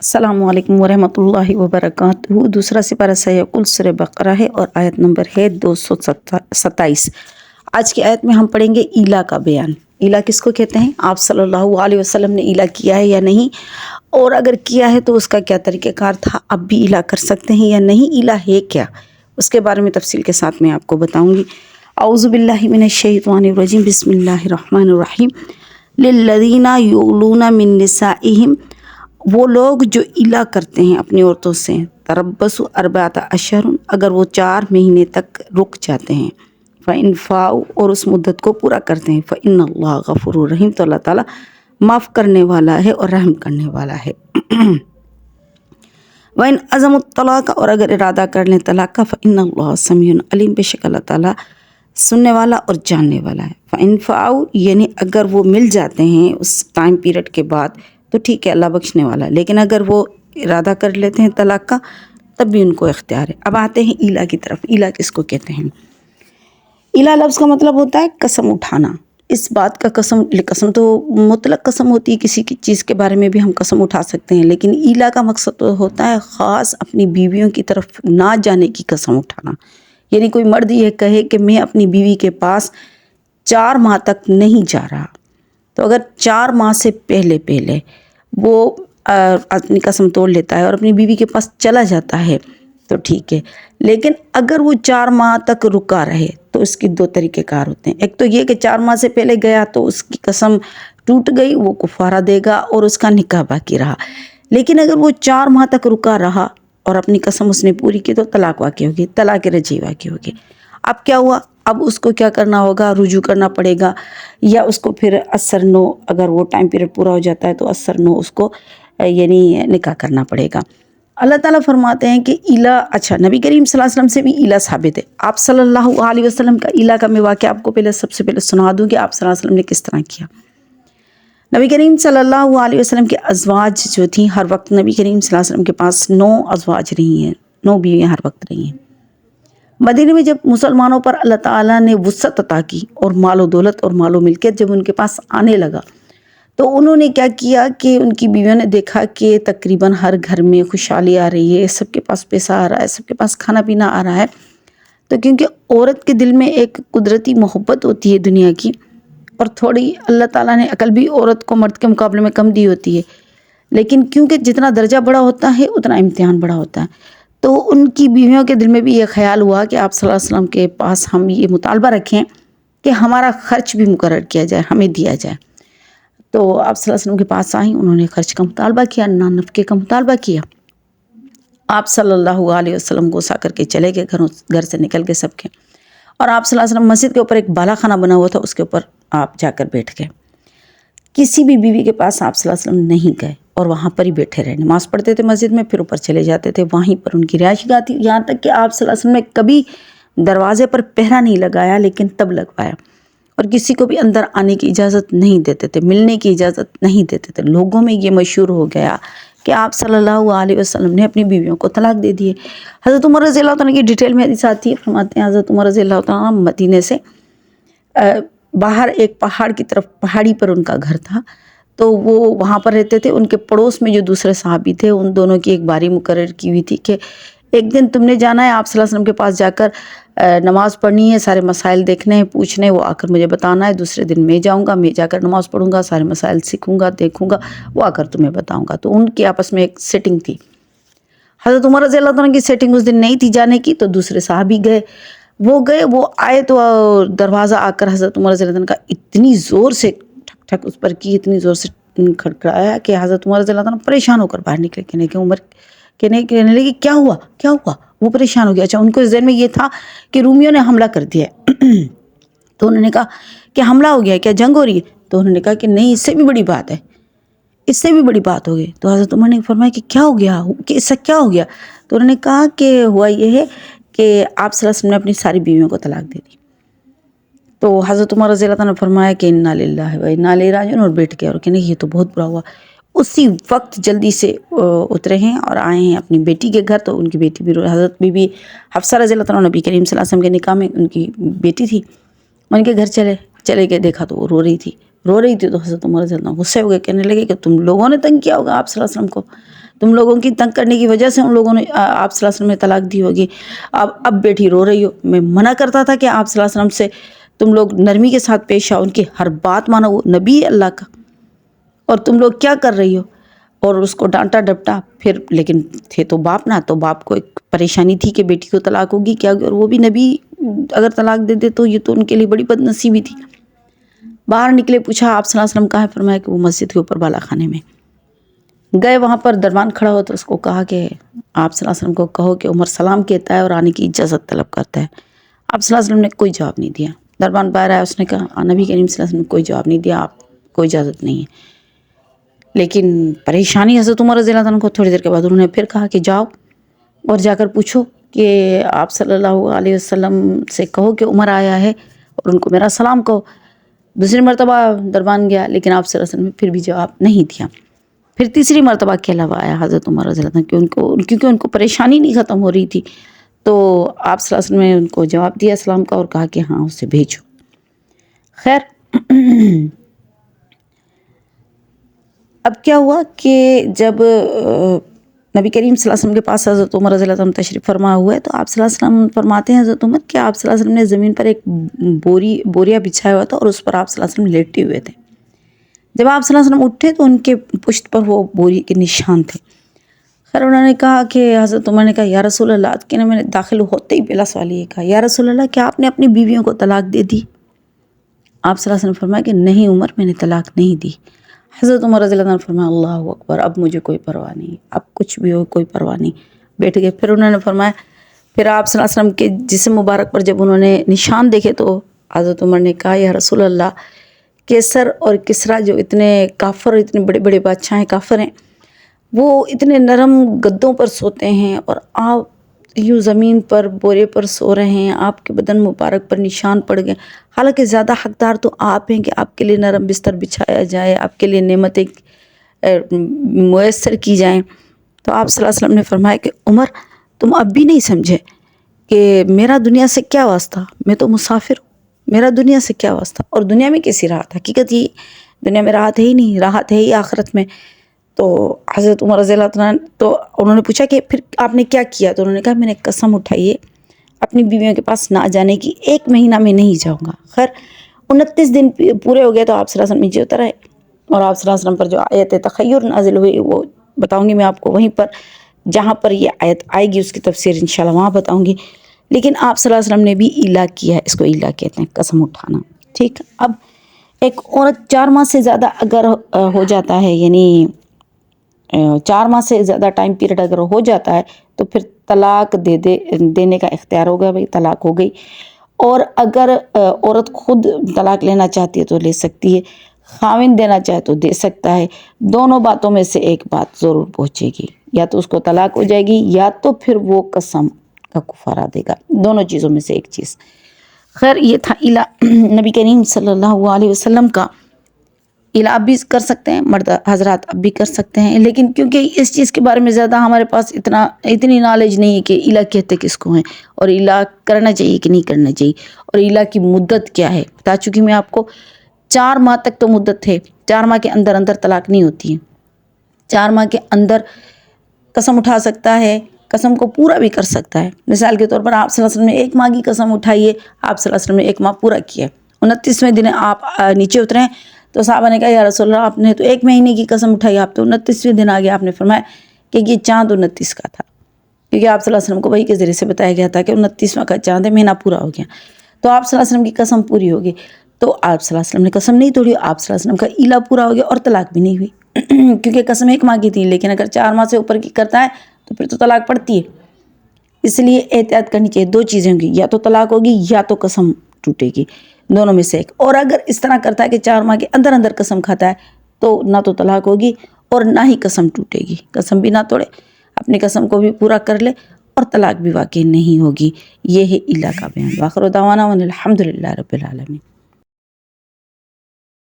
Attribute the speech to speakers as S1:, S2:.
S1: अस्सलाम वालेकुम वरहमतुल्लाहि वबरकातुहू। दूसरा सिपारा सयकुल सूरह बकरा है और आयत नंबर है 227। आज की आयत में हम पढ़ेंगे ईला का बयान। ईला किसको कहते हैं, आप सल्लल्लाहु अलैहि वसल्लम ने ईला किया है या नहीं, और अगर किया है तो उसका क्या तरीक़ेकार था, अब भी ईला कर सकते हैं या नहीं, ईला है क्या, उसके बारे में तफसील के साथ मैं आपको बताऊँगी। औज़ु बिल्लाहि मिनश शैतानिर रजीम, बिस्मिल्लाहिर रहमानिर रहीम। लिल्लज़ीना युलूना मिन निसाइहिम, वो लोग जो इला करते हैं अपनी औरतों से, तरब्बसु अर्बात अशरुन, अगर वो 4 महीने तक रुक जाते हैं, फ़इन फ़ाऊ, और उस मुद्दत को पूरा करते हैं, फ़इन्नल्लाह गफ़ूरुर रहीम, तो अल्लाह ताला माफ़ करने वाला है और रहम करने वाला है। वइन अज़मुत तलाक़, और अगर इरादा कर लें तलाक़ का, फ़इन्नल्लाह समीउन अलीम, बेशक अल्लाह ताला सुनने वाला और जानने वाला है। फ़इन फ़ाऊ, यानी अगर वो मिल जाते हैं उस टाइम पीरियड के बाद तो ठीक है, अल्लाह बख्शने वाला है, लेकिन अगर वो इरादा कर लेते हैं तलाक़ का तब भी उनको इख्तियार है। अब आते हैं ईला की तरफ। ईला किसको कहते हैं? ईला लफ्ज़ का मतलब होता है कसम उठाना। इस बात का कसम तो मुतलक कसम होती है, किसी की चीज़ के बारे में भी हम कसम उठा सकते हैं, लेकिन ईला का मकसद तो होता है ख़ास अपनी बीवियों की तरफ ना जाने की कसम उठाना। यानी कोई मर्द ये कहे कि मैं अपनी बीवी के पास 4 माह तक नहीं जा रहा, तो अगर 4 माह से पहले वो अपनी कसम तोड़ लेता है और अपनी बीवी के पास चला जाता है तो ठीक है, लेकिन अगर वो 4 माह तक रुका रहे तो उसकी 2 तरीक़ेकार होते हैं। एक तो ये कि 4 माह से पहले गया तो उसकी कसम टूट गई, वो कुफारा देगा और उसका निकाह बाकी रहा। लेकिन अगर वो 4 माह तक रुका रहा और अपनी कसम उसने पूरी की तो तलाक़ वाक़ई होगी, तलाक़ रजी वाक़ई होगी। अब क्या हुआ, अब उसको क्या करना होगा, रुजू करना पड़ेगा, या उसको फिर असर नो, अगर वो टाइम पीरियड पूरा हो जाता है तो असर नो उसको यानी निकाह करना पड़ेगा। अल्लाह ताला फरमाते हैं कि ईला, अच्छा नबी करीम सल्लल्लाहु अलैहि वसल्लम से भी ईला साबित है। आप सल्लल्लाहु अलैहि वसल्लम का ईला का मैं वाक़या आपको सबसे पहले सुना दूँ कि आप सल्लल्लाहु अलैहि वसल्लम ने किस तरह किया। नबी करीम सल्लल्लाहु अलैहि वसल्लम के अज़वाज जो थी, हर वक्त नबी करीम सल्लल्लाहु अलैहि वसल्लम के पास 9 अज़वाज रही हैं, 9 बीवियाँ हर वक्त रही हैं। मदीने में जब मुसलमानों पर अल्लाह ताला ने वुसअत अता की और मालो दौलत और मालो मिल्कियत जब उनके पास आने लगा, तो उन्होंने क्या किया कि उनकी बीवियों ने देखा कि तकरीबन हर घर में खुशहाली आ रही है, सबके पास पैसा आ रहा है, सबके पास खाना पीना आ रहा है, तो क्योंकि औरत के दिल में एक कुदरती मोहब्बत होती है दुनिया की, और थोड़ी अल्लाह ताला ने अकल भी औरत को मर्द के मुकाबले में कम दी होती है, लेकिन क्योंकि जितना दर्जा बड़ा होता है उतना इम्तिहान बड़ा होता है, तो उनकी बीवियों के दिल में भी ये ख्याल हुआ कि आप सल्लल्लाहु अलैहि वसल्लम के पास हम ये मुतालबा रखें कि हमारा ख़र्च भी मुकर्रर किया जाए, हमें दिया जाए। तो आप सल्लल्लाहु अलैहि वसल्लम के पास आई, उन्होंने ख़र्च का मुतालबा किया, नफ़क़े का मुतालबा किया। आप सल्लल्लाहु अलैहि वसल्लम गुस्सा करके चले गए, घर से निकल गए सबके, और आप सल्लल्लाहु अलैहि वसल्लम मस्जिद के ऊपर एक बाला खाना बना हुआ था, उसके ऊपर आप जाकर बैठ गए। किसी भी बीवी के पास आप सल्लल्लाहु अलैहि वसल्लम नहीं गए और वहाँ पर ही बैठे रहे, नमाज़ पढ़ते थे मस्जिद में, फिर ऊपर चले जाते थे, वहीं पर उनकी रिहाइशगाह थी। यहाँ तक कि आप सल्लल्लाहु अलैहि वसल्लम ने कभी दरवाज़े पर पहरा नहीं लगाया, लेकिन तब लगवाया, और किसी को भी अंदर आने की इजाज़त नहीं देते थे, मिलने की इजाज़त नहीं देते थे। लोगों में ये मशहूर हो गया कि आप सल्लल्लाहु अलैहि वसल्लम ने अपनी बीवियों को तलाक दे दिए। हज़रत उमर रज़ियल्लाहु ताला की डिटेल में हदीस आती है, फरमाते हैं हज़रत उमर रज़ियल्लाहु ताला मदीने से बाहर एक पहाड़ की तरफ, पहाड़ी पर उनका घर था, तो वो वहाँ पर रहते थे। उनके पड़ोस में जो दूसरे सहाबी थे, उन दोनों की एक बारी मुकर्रर की हुई थी कि एक दिन तुमने जाना है आप सल्लल्लाहु अलैहि वसल्लम के पास जाकर नमाज़ पढ़नी है, सारे मसाइल देखने हैं, पूछने, वो आकर मुझे बताना है। दूसरे दिन मैं जाऊँगा, मैं जाकर नमाज़ पढ़ूँगा, सारे मसाइल सीखूँगा, देखूँगा, वो आकर तुम्हें बताऊँगा। तो उनकी आपस में एक सेटिंग थी। हज़रत उमर रज़ियल्लाहु अन्हु की सेटिंग उस दिन नहीं थी जाने की, तो दूसरे साहबी गए। वो आए तो दरवाज़ा आकर हज़रत उमर रज़ियल्लाहु अन्हु का इतनी ज़ोर से ठक ठक उस पर की, इतनी ज़ोर से खड़खड़ाया कि हज़रत उमर रज़ियल्लाहु अन्हु परेशान होकर बाहर निकले। कहने लगे क्या हुआ, क्या हुआ? वो परेशान हो गया। अच्छा, उनको इस ज़हन में ये था कि रूमियों ने हमला कर दिया है। तो उन्होंने कहा कि हमला हो गया है, क्या जंग हो रही है? तो उन्होंने कहा कि नहीं, इससे भी बड़ी बात है, इससे भी बड़ी बात हो गई। तो हज़रत उमर ने फरमाया कि क्या हो गया, कि इससे क्या हो गया? तो उन्होंने कहा कि हुआ ये है कि आप सल्लल्लाहु अलैहि वसल्लम ने अपनी सारी बीवियों को तलाक दे दी। तो हज़रत उमर रज़ियल्लाहु अन्हु ने फरमाया कि इन्ना लिल्लाहि व इन्ना इलैहि राजिऊन, और बैठ गए और कहने ये तो बहुत बुरा हुआ। उसी वक्त जल्दी से उतरे हैं और आए हैं अपनी बेटी के घर। तो उनकी बेटी भी, हज़रत बीबी हफ्सा रज़ियल्लाहु अन्हा, नबी करीम सल्लल्लाहु अलैहि वसल्लम के निकाह में उनकी बेटी थी, उनके घर चले गए। देखा तो वो रो रही थी, رو رہی تھی تو حضرت عمر رضی اللہ عنہ غصے ہو گئے، کہنے لگے کہ تم لوگوں نے تنگ کیا ہوگا آپ صلی اللہ علیہ وسلم کو، تم لوگوں کی تنگ کرنے کی وجہ سے ان لوگوں نے آپ صلی اللہ علیہ وسلم نے طلاق دی ہوگی، اب بیٹی رو رہی ہو۔ میں منع کرتا تھا کہ آپ صلی اللہ علیہ وسلم سے تم لوگ نرمی کے ساتھ پیش آؤ، ان کی ہر بات مانو، وہ نبی ہے اللہ کا، اور تم لوگ کیا کر رہی ہو، اور اس کو ڈانٹا ڈپٹا پھر۔ لیکن تھے تو باپ نا، تو باپ کو ایک پریشانی تھی کہ بیٹی کو طلاق ہوگی کیا ہوگی، اور وہ بھی نبی اگر طلاق دے دے تو یہ تو ان کے لیے بڑی بد نصیبی تھی۔ باہر نکلے، پوچھا آپ صلی اللہ علیہ وسلم کہاں ہے، فرمایا کہ وہ مسجد کے اوپر بالا خانے میں گئے۔ وہاں پر دربان کھڑا ہو تو اس کو کہا کہ آپ صلی اللہ علیہ وسلم کو کہو کہ عمر سلام کہتا ہے اور آنے کی اجازت طلب کرتا ہے۔ آپ صلی اللہ علیہ وسلم نے کوئی جواب نہیں دیا۔ دربان باہر آیا، اس نے کہا نبی کریم صلی اللہ علیہ وسلم نے کوئی جواب نہیں دیا، آپ کو اجازت نہیں ہے۔ لیکن پریشانی حضرت عمر رضی اللہ عنہ کو، تھوڑی دیر کے بعد انہوں نے پھر کہا کہ جاؤ اور جا کر پوچھو کہ آپ صلی اللہ علیہ وسلم سے کہو کہ عمر آیا ہے اور ان کو میرا سلام کہو۔ دوسری مرتبہ دربان گیا، لیکن آپ صلی اللہ علیہ وسلم نے پھر بھی جواب نہیں دیا۔ پھر تیسری مرتبہ کے علاوہ آیا حضرت عمر رضی اللہ عنہ، کیونکہ ان کو پریشانی نہیں ختم ہو رہی تھی، تو آپ صلی اللہ علیہ وسلم نے ان کو جواب دیا سلام کا اور کہا کہ ہاں اسے بھیجو۔ خیر اب کیا ہوا کہ جب نبی کریم صلی اللہ علیہ وسلم کے پاس حضرت عمر رضی اللہ عنہ تشریف فرما ہوا ہے، تو آپ صلی اللہ علیہ وسلم فرماتے ہیں حضرت عمر کہ آپ صلی اللہ علیہ وسلم نے زمین پر ایک بوریا بچھایا ہوا تھا اور اس پر آپ صلی اللہ علیہ وسلم لیٹے ہوئے تھے۔ جب آپ صلی اللہ علیہ وسلم اٹھے تو ان کے پشت پر وہ بوری کے نشان تھے۔ خیر انہوں نے کہا کہ حضرت عمر نے کہا یا رسول اللہ، کہ میں نے داخل ہوتے ہی پہلا سوال یہ کہا یا رسول اللہ کیا آپ نے اپنی بیویوں کو طلاق دے دی؟ آپ صلی اللہ علیہ وسلم فرمایا کہ نہیں عمر، میں نے طلاق نہیں دی۔ حضرت عمر رضی اللہ عنہ فرمایا اللہ اکبر، اب مجھے کوئی پرواہ نہیں، اب کچھ بھی ہو کوئی پرواہ نہیں، بیٹھ گئے۔ پھر انہوں نے فرمایا، پھر آپ صلی اللہ علیہ وسلم کے جسم مبارک پر جب انہوں نے نشان دیکھے تو حضرت عمر نے کہا یا رسول اللہ، کیسر اور کسریٰ جو اتنے کافر، اتنے بڑے بڑے بادشاہ ہیں، کافر ہیں، وہ اتنے نرم گدوں پر سوتے ہیں اور آپ یوں زمین پر بورے پر سو رہے ہیں، آپ کے بدن مبارک پر نشان پڑ گئے، حالانکہ زیادہ حقدار تو آپ ہیں کہ آپ کے لیے نرم بستر بچھایا جائے، آپ کے لیے نعمتیں میسر کی جائیں۔ تو آپ صلی اللہ علیہ وسلم نے فرمایا کہ عمر تم اب بھی نہیں سمجھے کہ میرا دنیا سے کیا واسطہ، میں تو مسافر ہوں، میرا دنیا سے کیا واسطہ، اور دنیا میں کیسی راحت، حقیقت یہ دنیا میں راحت ہے ہی نہیں، راحت ہے ہی آخرت میں۔ تو حضرت عمر رضی اللہ عنہ تو انہوں نے پوچھا کہ پھر آپ نے کیا کیا؟ تو انہوں نے کہا میں نے قسم اٹھائی ہے اپنی بیویوں کے پاس نہ جانے کی، 1 مہینہ میں نہیں جاؤں گا۔ خیر 29 دن پورے ہو گئے تو آپ صلی اللہ علیہ وسلم نیچے اتر آئے، اور آپ صلی اللہ علیہ وسلم پر جو آیت تخیر نازل ہوئی وہ بتاؤں گی میں آپ کو، وہیں پر جہاں پر یہ آیت آئے گی اس کی تفسیر انشاءاللہ وہاں بتاؤں گی۔ لیکن آپ صلی اللہ علیہ وسلم نے بھی ایلا کیا ہے، اس کو ایلا کہتے ہیں، قسم اٹھانا، ٹھیک۔ اب ایک عورت 4 ماہ سے زیادہ اگر ہو جاتا ہے، یعنی 4 ماہ سے زیادہ ٹائم پیریڈ اگر ہو جاتا ہے تو پھر طلاق دینے کا اختیار ہوگا، بھئی طلاق ہو گئی۔ اور اگر عورت خود طلاق لینا چاہتی ہے تو لے سکتی ہے، خاوند دینا چاہے تو دے سکتا ہے، دونوں باتوں میں سے ایک بات ضرور پہنچے گی، یا تو اس کو طلاق ہو جائے گی یا تو پھر وہ قسم کا کفارہ دے گا، دونوں چیزوں میں سے ایک چیز۔ خیر یہ تھا ایلا نبی کریم صلی اللہ علیہ وسلم کا۔ ایلا اب بھی کر سکتے ہیں مرد حضرات، اب بھی کر سکتے ہیں، لیکن کیونکہ اس چیز کے بارے میں زیادہ ہمارے پاس اتنی نالج نہیں ہے کہ ایلا کہتے کس کو ہیں، اور ایلا کرنا چاہیے کہ نہیں کرنا چاہیے، اور ایلا کی مدت کیا ہے بتا چکی میں آپ کو۔ 4 ماہ تک تو مدت ہے، 4 ماہ کے اندر اندر طلاق نہیں ہوتی ہے، 4 ماہ کے اندر قسم اٹھا سکتا ہے، قسم کو پورا بھی کر سکتا ہے۔ مثال کے طور پر آپ صلی اللہ علیہ وسلم نے 1 ماہ کی قسم اٹھائی ہے، آپ صلی اللہ علیہ وسلم نے 1 ماہ پورا کیا ہے، 29ویں دن آپ نیچے اترے ہیں تو صحابہ نے کہا یا رسول اللہ آپ نے تو 1 مہینے کی قسم اٹھائی، آپ تو 29ویں دن آگے، آپ نے فرمایا کہ یہ چاند 29 کا تھا، کیونکہ آپ صلی اللہ علیہ وسلم کو وحی کے ذریعے سے بتایا گیا تھا کہ 29واں کا چاند ہے، مہینہ پورا ہو گیا، تو آپ صلی اللہ علیہ وسلم کی قسم پوری ہوگی، تو آپ صلی اللہ علیہ وسلم نے قسم نہیں توڑی، آپ صلی اللہ علیہ وسلم کا ایلا پورا ہو گیا اور طلاق بھی نہیں ہوئی کیونکہ قسم 1 ماہ کی تھی، لیکن اگر 4 ماہ سے اوپر کی کرتا ہے تو پھر تو طلاق پڑتی ہے۔ اس لیے احتیاط کرنی چاہیے، 2 چیزیں ہوں گی، یا تو طلاق ہوگی یا تو قسم ٹوٹے گی، دونوں میں سے ایک۔ اور اگر اس طرح کرتا ہے کہ 4 ماہ کے اندر اندر قسم کھاتا ہے تو نہ تو طلاق ہوگی اور نہ ہی قسم ٹوٹے گی، قسم بھی نہ توڑے، اپنی قسم کو بھی پورا کر لے اور طلاق بھی واقع نہیں ہوگی۔ یہ ہے ایلا کا بیان۔ وآخر دعوانا ان الحمد للہ رب العالمین۔